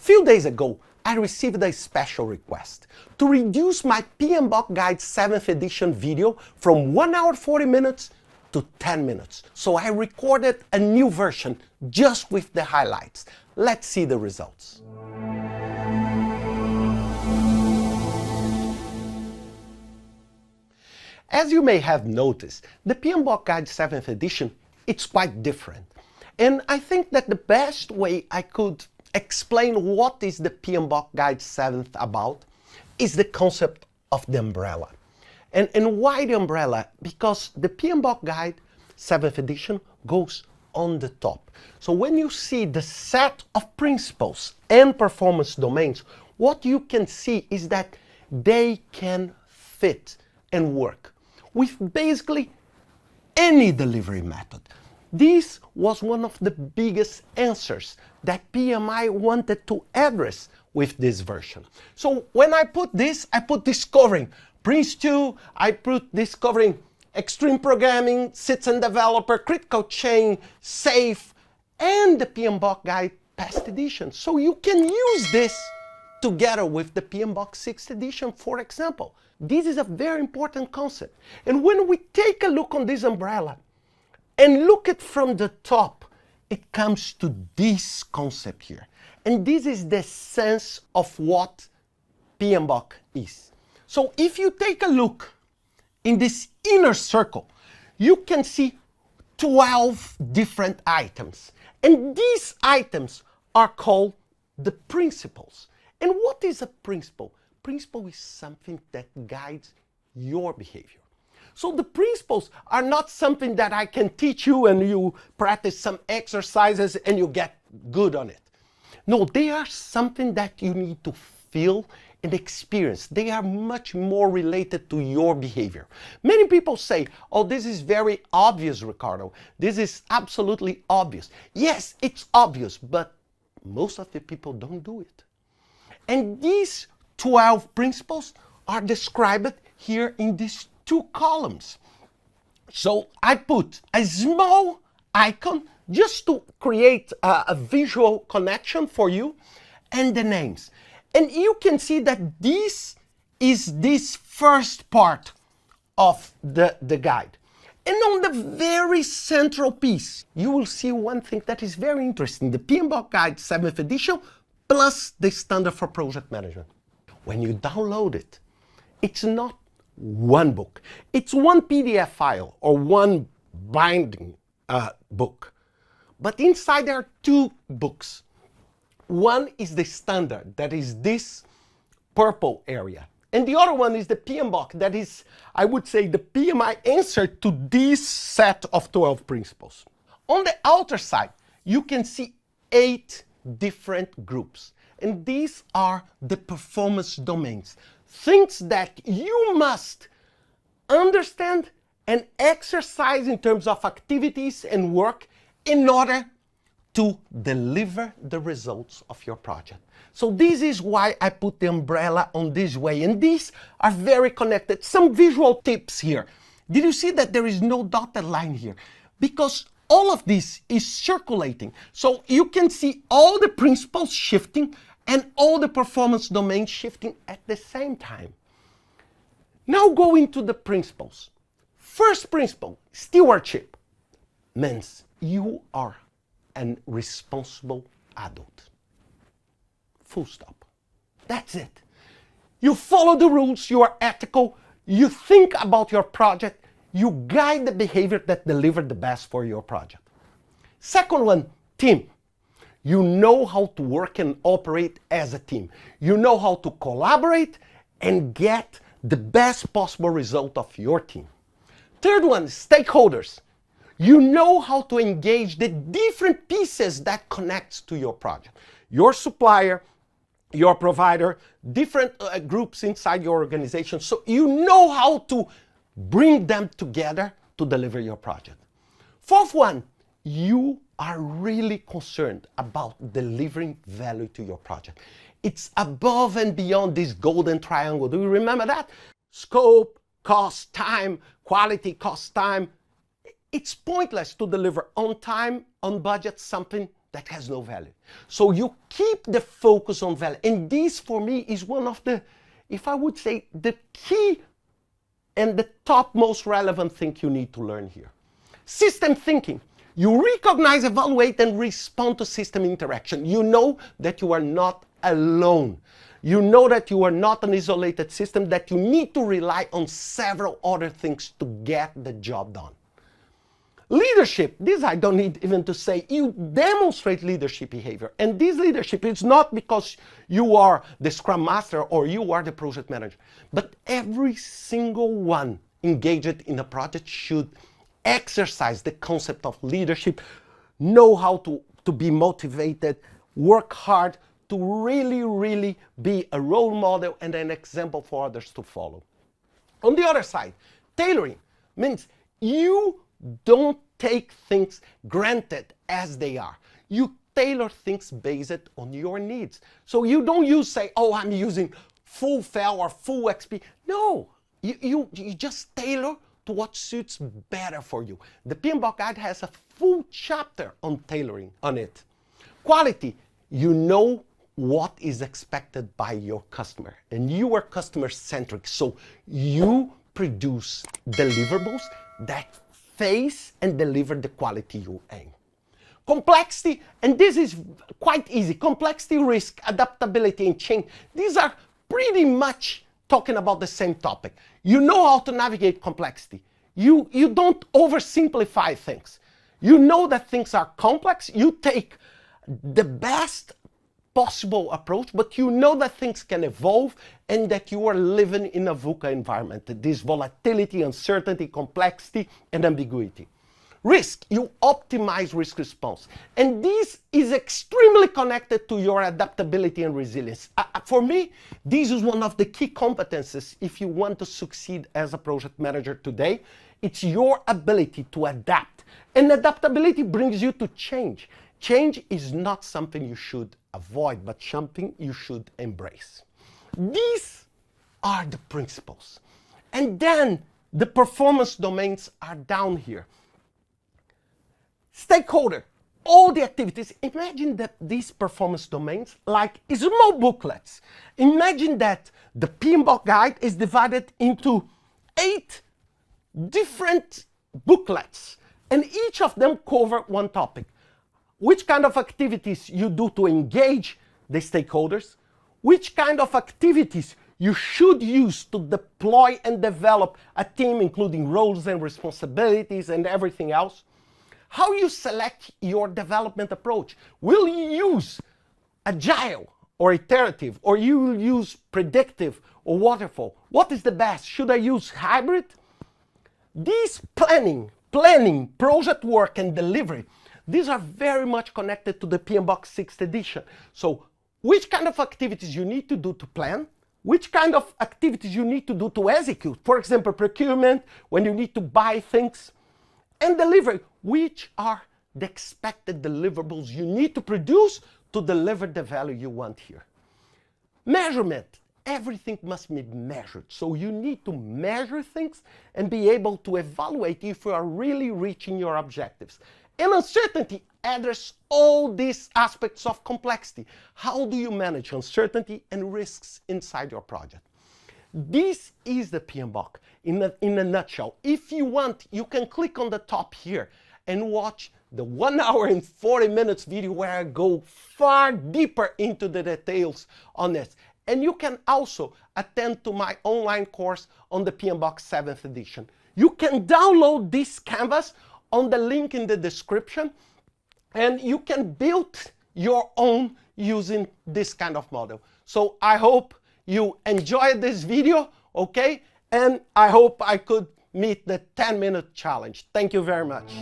Few days ago, I received a special request to reduce my PMBOK Guide 7th edition video from 1 hour 40 minutes to 10 minutes. So I recorded a new version just with the highlights. Let's see the results. As you may have noticed, the PMBOK Guide 7th edition, it's quite different. And I think that the best way I could explain what is the PMBOK Guide 7th about is the concept of the umbrella. And why the umbrella? Because the PMBOK Guide 7th edition goes on the top. So when you see the set of principles and performance domains, what you can see is that they can fit and work with basically any delivery method. This was one of the biggest answers that PMI wanted to address with this version. So when I put this, I put discovering Prince2, I put discovering extreme programming, citizen developer, critical chain, safe, and the PMBOK Guide past edition. So you can use this together with the PMBOK 6th edition, for example. This is a very important concept. And when we take a look on this umbrella and look at from the top, it comes to this concept here. And this is the sense of what PMBOK is. So if you take a look in this inner circle, you can see 12 different items. And these items are called the principles. And what is a principle? Principle is something that guides your behavior. So the principles are not something that I can teach you and you practice some exercises and you get good on it. No, they are something that you need to feel and experience. They are much more related to your behavior. Many people say, oh, this is very obvious, Ricardo. This is absolutely obvious. Yes, it's obvious, but most of the people don't do it. And these 12 principles are described here in these two columns. So I put a small icon just to create a visual connection for you and the names. And you can see that this is this first part of the guide. And on the very central piece, you will see one thing that is very interesting, the PMBOK Guide 7th edition plus the standard for project management. When you download it, it's not one book. It's one PDF file or one binding book. But inside there are two books. One is the standard, that is this purple area. And the other one is the PMBOK, that is, I would say, the PMI answer to this set of 12 principles. On the outer side, you can see 8 different groups. And these are the performance domains. Things that you must understand and exercise in terms of activities and work in order to deliver the results of your project. So this is why I put the umbrella on this way. And these are very connected. Some visual tips here. Did you see that there is no dotted line here? Because all of this is circulating. So you can see all the principles shifting and all the performance domains shifting at the same time. Now go into the principles. First principle, stewardship, means you are a responsible adult. Full stop. That's it. You follow the rules, you are ethical, you think about your project, you guide the behavior that delivers the best for your project. Second one, team. You know how to work and operate as a team. You know how to collaborate and get the best possible result of your team. Third one, stakeholders. You know how to engage the different pieces that connects to your project. Your supplier, your provider, different groups inside your organization. So you know how to bring them together to deliver your project. Fourth one, you are really concerned about delivering value to your project. It's above and beyond this golden triangle. Do you remember that? Scope, cost, time, quality, cost, time. It's pointless to deliver on time, on budget, something that has no value. So you keep the focus on value. And this, for me, is one of the, if I would say, the key and the top most relevant thing you need to learn here. System thinking. You recognize, evaluate, and respond to system interaction. You know that you are not alone. You know that you are not an isolated system, that you need to rely on several other things to get the job done. Leadership, this I don't need even to say, you demonstrate leadership behavior. And this leadership is not because you are the Scrum Master or you are the project manager, but every single one engaged in a project should exercise the concept of leadership, know how to be motivated, work hard to really be a role model and an example for others to follow. On the other side, tailoring means you don't take things granted as they are. You tailor things based on your needs. So you don't say, oh, I'm using full FEL or full XP. No, you just tailor to what suits better for you. The PMBOK guide has a full chapter on tailoring on it. Quality, you know what is expected by your customer, and you are customer-centric, so you produce deliverables that face and deliver the quality you aim. Complexity, and this is quite easy, complexity, risk, adaptability, and change. These are pretty much talking about the same topic. You know how to navigate complexity. You don't oversimplify things. You know that things are complex. You take the best possible approach, but you know that things can evolve and that you are living in a VUCA environment. This volatility, uncertainty, complexity, and ambiguity. Risk, you optimize risk response. And this is extremely connected to your adaptability and resilience. For me, this is one of the key competences if you want to succeed as a project manager today. It's your ability to adapt. And adaptability brings you to change. Change is not something you should avoid, but something you should embrace. These are the principles. And then the performance domains are down here. Stakeholder, all the activities. Imagine that these performance domains like small booklets. Imagine that the PMBOK guide is divided into 8 different booklets, and each of them cover one topic. Which kind of activities you do to engage the stakeholders, which kind of activities you should use to deploy and develop a team, including roles and responsibilities and everything else, how you select your development approach. Will you use agile or iterative, or you will use predictive or waterfall? What is the best? Should I use hybrid? These planning, project work, and delivery, these are very much connected to the PMBOK 6th edition. So which kind of activities you need to do to plan, which kind of activities you need to do to execute. For example, procurement, when you need to buy things, and delivery, which are the expected deliverables you need to produce to deliver the value you want here. Measurement. Everything must be measured. So you need to measure things and be able to evaluate if you are really reaching your objectives. And uncertainty, address all these aspects of complexity. How do you manage uncertainty and risks inside your project? This is the PMBOK in a nutshell. If you want, you can click on the top here and watch the 1 hour and 40 minutes video where I go far deeper into the details on this. And you can also attend to my online course on the PMBOK 7th edition. You can download this canvas on the link in the description, and you can build your own using this kind of model. So I hope you enjoyed this video, okay? And I hope I could meet the 10-minute challenge. Thank you very much.